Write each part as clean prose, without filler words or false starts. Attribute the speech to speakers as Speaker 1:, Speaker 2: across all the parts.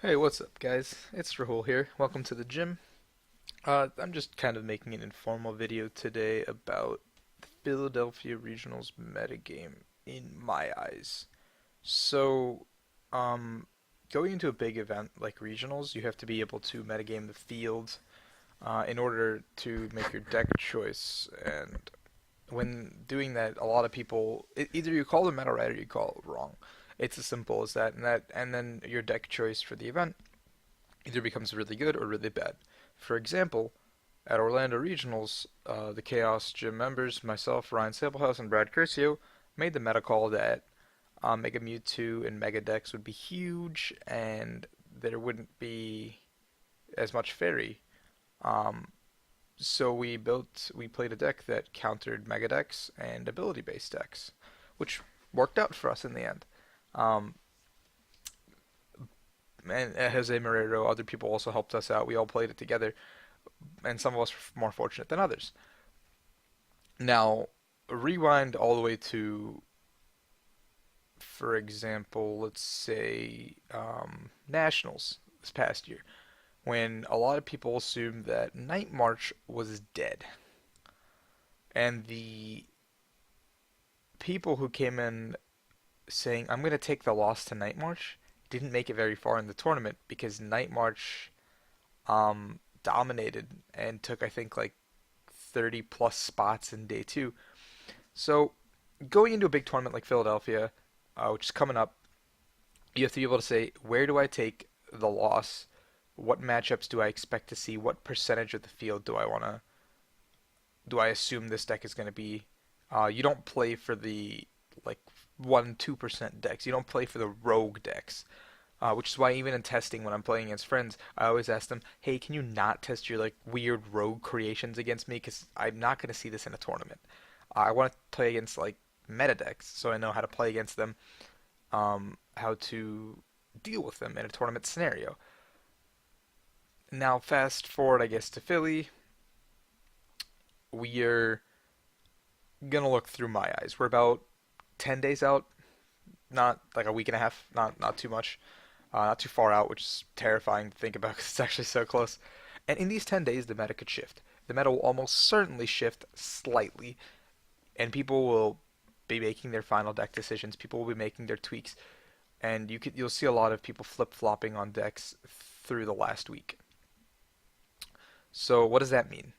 Speaker 1: Hey, what's up, guys? It's Rahul here. Welcome to the gym. I'm just kind of making an informal video today about the Philadelphia Regionals metagame in my eyes. So, um, going into a big event like Regionals, you have to be able to metagame the field in order to make your deck choice. And when doing that, a lot of people either you call the meta right or you call it wrong. It's as simple as that, and then your deck choice for the event either becomes really good or really bad. For example, at Orlando Regionals, the Chaos Gym members, myself, Ryan Sablehouse, and Brad Curcio, made the meta call that Mega Mewtwo and Mega Dex would be huge, and there wouldn't be as much Fairy. Um, so we played a deck that countered Mega Dex and ability-based decks, which worked out for us in the end. Um, and Jose Marrero, other people also helped us out. We all played it together, and some of us were more fortunate than others. Now, rewind all the way to, for example, let's say Nationals this past year, when a lot of people assumed that Night March was dead, and the people who came in saying, "I'm going to take the loss to Night March," didn't make it very far in the tournament because Night March dominated and took, I think, like 30 plus spots in day two. So going into a big tournament like Philadelphia, which is coming up, you have to be able to say, where do I take the loss? What matchups do I expect to see? What percentage of the field do I assume this deck is going to be? You don't play for the like 1-2% decks. You don't play for the rogue decks. Which is why even in testing when I'm playing against friends, I always ask them, "Hey, can you not test your like weird rogue creations against me? Because I'm not going to see this in a tournament. I want to play against like meta decks, so I know how to play against them, how to deal with them in a tournament scenario." Now, fast forward, I guess, to Philly. We're gonna look through my eyes. We're about 10 days out, not like a week and a half, not too much. Not too far out, which is terrifying to think about because it's actually so close. And in these 10 days, the meta could shift. The meta will almost certainly shift slightly, and people will be making their final deck decisions. People will be making their tweaks, and you'll see a lot of people flip flopping on decks through the last week. So what does that mean?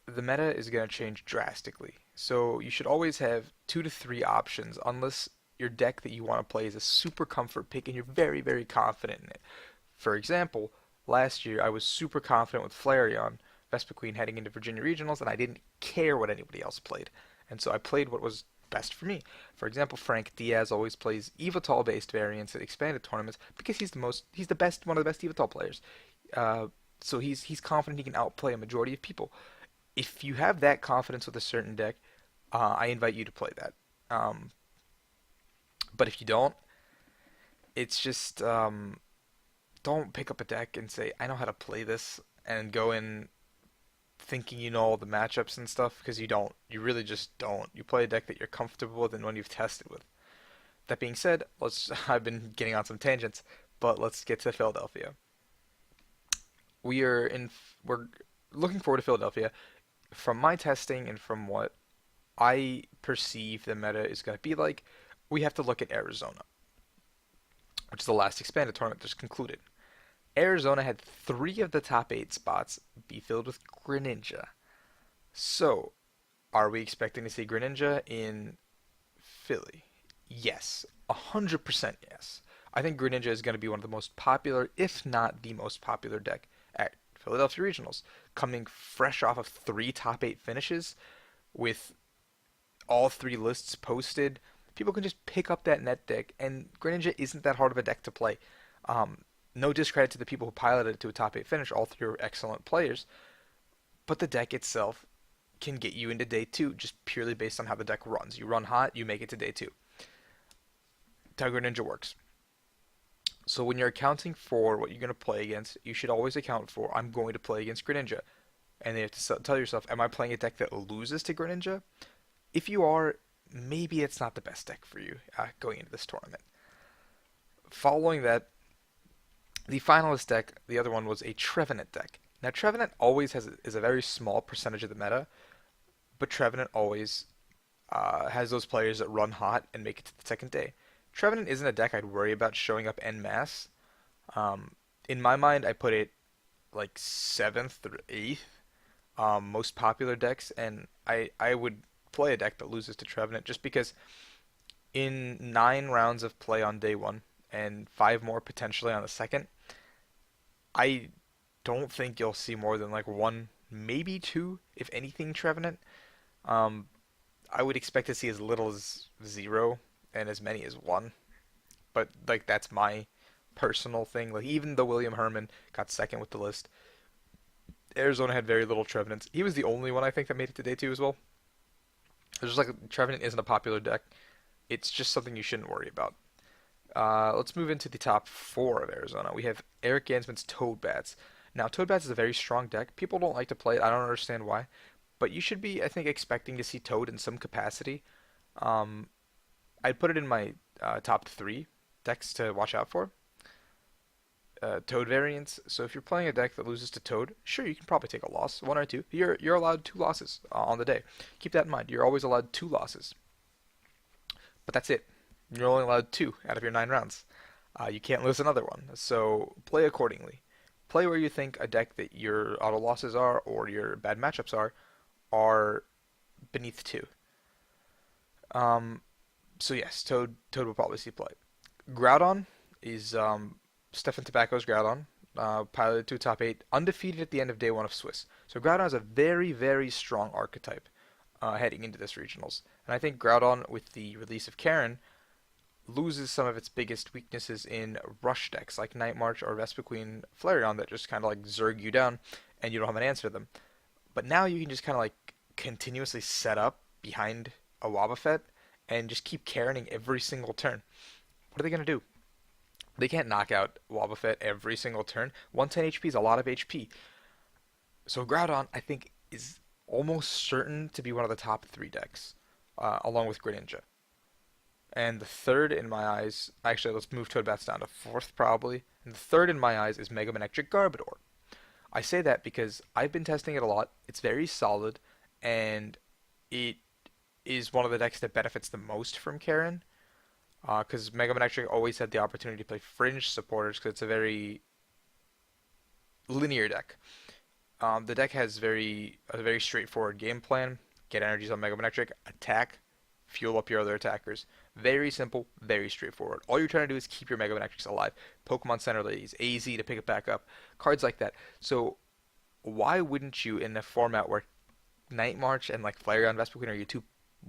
Speaker 1: The meta is going to change drastically. So you should always have 2 to 3 options, unless your deck that you want to play is a super comfort pick and you're very, very confident in it. For example, last year I was super confident with Flareon, Vespa Queen heading into Virginia Regionals, and I didn't care what anybody else played. And so I played what was best for me. For example, Frank Diaz always plays Evatol based variants at expanded tournaments because he's the best, one of the best Evatol players. Uh, so he's confident he can outplay a majority of people. If you have that confidence with a certain deck, I invite you to play that. Um, but if you don't, it's just don't pick up a deck and say, I know how to play this, and go in thinking you know all the matchups and stuff, because you don't. You really just don't. You play a deck that you're comfortable with and one you've tested with. That being said, I've been getting on some tangents, but let's get to Philadelphia. We are in we're looking forward to Philadelphia. From my testing and from what I perceive the meta is going to be like, we have to look at Arizona, which is the last expanded tournament just concluded. Arizona had 3 of the top 8 spots be filled with Greninja. So, are we expecting to see Greninja in Philly? Yes, 100% yes. I think Greninja is going to be one of the most popular, if not the most popular deck at Philadelphia Regionals, coming fresh off of 3 top 8 finishes with all 3 lists posted. People can just pick up that net deck, and Greninja isn't that hard of a deck to play. Um, no discredit to the people who piloted it to a top 8 finish. All 3 are excellent players, but the deck itself can get you into day two just purely based on how the deck runs. You run hot, you make it to day two. Tiger Ninja works. So when you're accounting for what you're going to play against, you should always account for, I'm going to play against Greninja. And you have to tell yourself, am I playing a deck that loses to Greninja? If you are, maybe it's not the best deck for you going into this tournament. Following that, The finalist deck, the other one was a Trevenant deck. Now Trevenant always is a very small percentage of the meta, but Trevenant always has those players that run hot and make it to the second day. Trevenant isn't a deck I'd worry about showing up en masse. Um, in my mind, I put it like seventh or eighth most popular decks, and I would play a deck that loses to Trevenant just because in 9 rounds of play on day one and five more potentially on the second, I don't think you'll see more than like one, maybe two, if anything, Trevenant. Um, I would expect to see as little as zero and as many as one, but like that's my personal thing. Like even though William Herman got second with the list, Arizona had very little Trevenants. He was the only one I think that made it to day two as well. There's just like Trevenant isn't a popular deck. It's just something you shouldn't worry about. Let's move into the top four of Arizona. We have Eric Gansman's Toad Bats. Now, Toad Bats is a very strong deck. People don't like to play it. I don't understand why. But you should be, I think, expecting to see Toad in some capacity. Um, I'd put it in my top three decks to watch out for. Toad variants. So if you're playing a deck that loses to Toad, sure, you can probably take a loss, one or two. You're allowed two losses on the day. Keep that in mind. You're always allowed two losses, but that's it. You're only allowed two out of your 9 rounds. You can't lose another one. So play accordingly. Play where you think a deck that your auto losses are or your bad matchups are beneath two. Um, so yes, Toad will probably see play. Groudon is Stefan Tobacco's Groudon, piloted to top eight, undefeated at the end of day one of Swiss. So Groudon is a very, very strong archetype heading into this regionals. And I think Groudon, with the release of Karen, loses some of its biggest weaknesses in rush decks like Night March or Vespiquen Flareon that just kind of like zerg you down and you don't have an answer to them. But now you can just kind of like continuously set up behind a Wobbuffet and just keep Karening every single turn. What are they going to do? They can't knock out Wobbuffet every single turn. 110 HP is a lot of HP. So Groudon, I think, is almost certain to be one of the top three decks, along with Greninja. And the third in my eyes, actually, let's move Toadbats down to fourth probably. And the third in my eyes is Mega Manectric Garbodor. I say that because I've been testing it a lot. It's very solid, and it is one of the decks that benefits the most from Karen. Because Mega Manectric always had the opportunity to play fringe supporters because it's a very linear deck. The deck has a very straightforward game plan. Get energies on Mega Manectric, attack, fuel up your other attackers. Very simple, very straightforward. All you're trying to do is keep your Mega Manectrics alive. Pokemon Center Ladies, AZ to pick it back up. Cards like that. So why wouldn't you, in a format where Night March and like Flareon Vespiquen are your two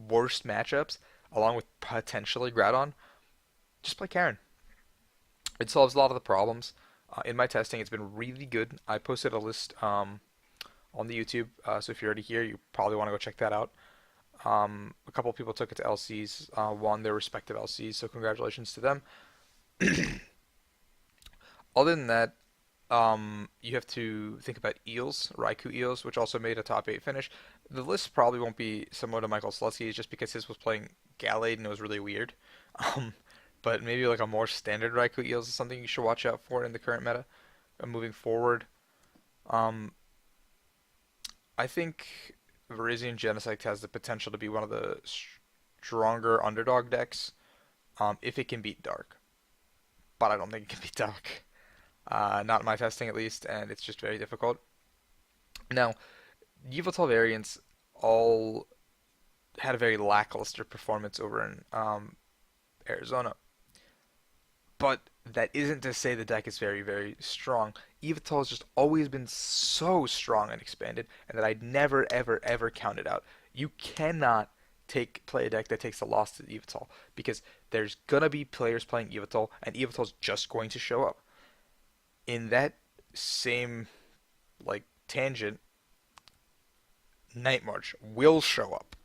Speaker 1: worst matchups, along with potentially Groudon, just play Karen. It solves a lot of the problems. In my testing, it's been really good. I posted a list on the YouTube, so if you're already here, you probably want to go check that out. A couple of people took it to LCs, won their respective LCs, so congratulations to them. Other than that, you have to think about Eels, Raikou Eels, which also made a top 8 finish. The list probably won't be similar to Michael Slutsky's just because his was playing Gallade and it was really weird. Um, but maybe like a more standard Raikou Eels is something you should watch out for in the current meta moving forward. Um, I think Virizion Genesect has the potential to be one of the stronger underdog decks if it can beat Dark. But I don't think it can beat Dark. Not in my testing at least, and it's just very difficult. Now, Yveltal variants all had a very lackluster performance over in Arizona. But that isn't to say the deck is very, very strong. Yveltal has just always been so strong and expanded, and that I'd never, ever, ever count it out. You cannot play a deck that takes a loss to Yveltal because there's gonna be players playing Yveltal, and Yveltal's just going to show up. In that same like tangent, Night March will show up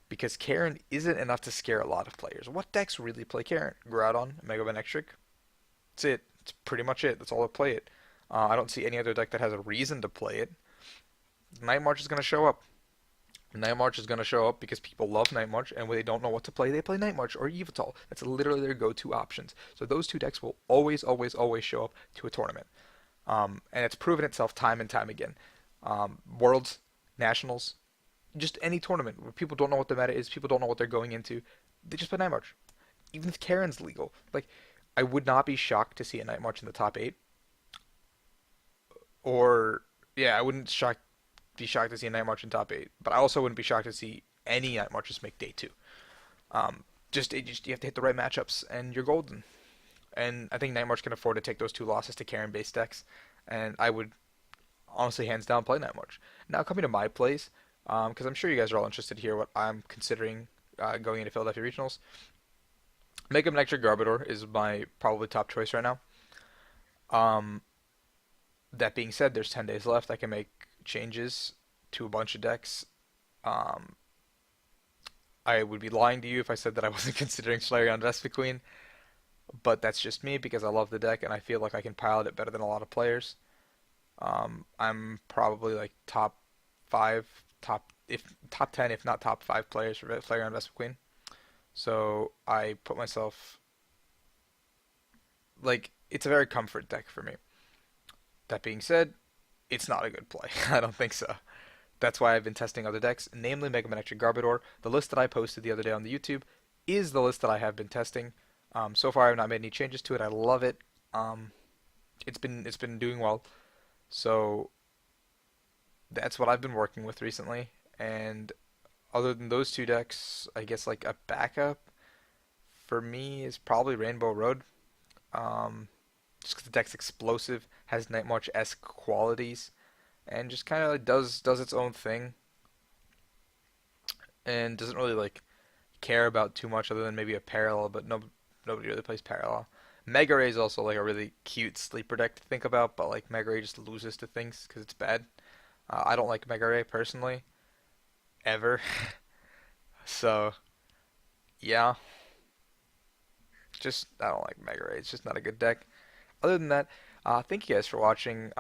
Speaker 1: because Karen isn't enough to scare a lot of players. What decks really play Karen? Groudon, Mega Manectric. That's it. That's pretty much it. That's all that play it. I don't see any other deck that has a reason to play it. Night March is going to show up. Night March is going to show up because people love Night March, and when they don't know what to play, they play Night March or Yveltal. That's literally their go-to options. So those two decks will always, always, always show up to a tournament. And it's proven itself time and time again. Worlds, Nationals, just any tournament where people don't know what the meta is, people don't know what they're going into, they just play Night March. Even if Karen's legal. Like, I would not be shocked to see a Night March in the top 8. Or, yeah, I wouldn't be shocked to see a Night March in top 8. But I also wouldn't be shocked to see any Night Marches make day 2. You have to hit the right matchups, and you're golden. And I think Night March can afford to take those 2 losses to Karen based decks. And I would honestly, hands down, play Night March. Now, coming to my plays, because I'm sure you guys are all interested to hear what I'm considering going into Philadelphia Regionals. Mega Electric Garbodor is my probably top choice right now. Um, that being said, there's 10 days left. I can make changes to a bunch of decks. Um, I would be lying to you if I said that I wasn't considering Flareon Vespiquen, but that's just me because I love the deck and I feel like I can pilot it better than a lot of players. I'm probably like top 5, top 10, if not top 5 players for Flareon Vespiquen. So I put myself like it's a very comfort deck for me. That being said, it's not a good play. I don't think so. That's why I've been testing other decks, namely Mega Man X Garbodor. The list that I posted the other day on the YouTube is the list that I have been testing. So far, I've not made any changes to it. I love it. Um, it's been doing well. So that's what I've been working with recently. And other than those 2 decks, I guess like a backup for me is probably Rainbow Road. Um, just 'cause the deck's explosive, has Night March-esque qualities, and just kind of like does its own thing, and doesn't really like care about too much other than maybe a parallel, but nobody really plays parallel. Mega Ray is also like a really cute sleeper deck to think about, but like Mega Ray just loses to things because it's bad. I don't like Mega Ray personally, ever. So yeah, just I don't like Mega Ray. It's just not a good deck. Other than that, thank you guys for watching.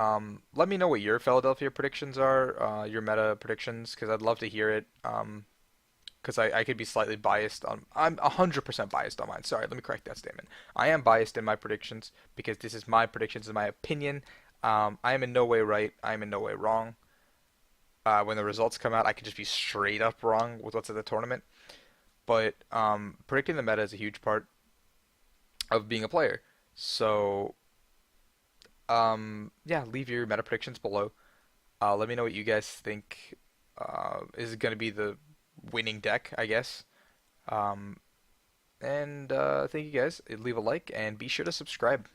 Speaker 1: Let me know what your Philadelphia predictions are, your meta predictions, because I'd love to hear it. Because I could be slightly biased on. I'm 100% biased on mine. Sorry, let me correct that statement. I am biased in my predictions because this is my predictions, and my opinion. I am in no way right. I am in no way wrong. When the results come out, I could just be straight up wrong with what's at the tournament. But predicting the meta is a huge part of being a player. So yeah, leave your meta predictions below. Let me know what you guys think is going to be the winning deck, I guess. Um, and thank you guys. Leave a like and be sure to subscribe.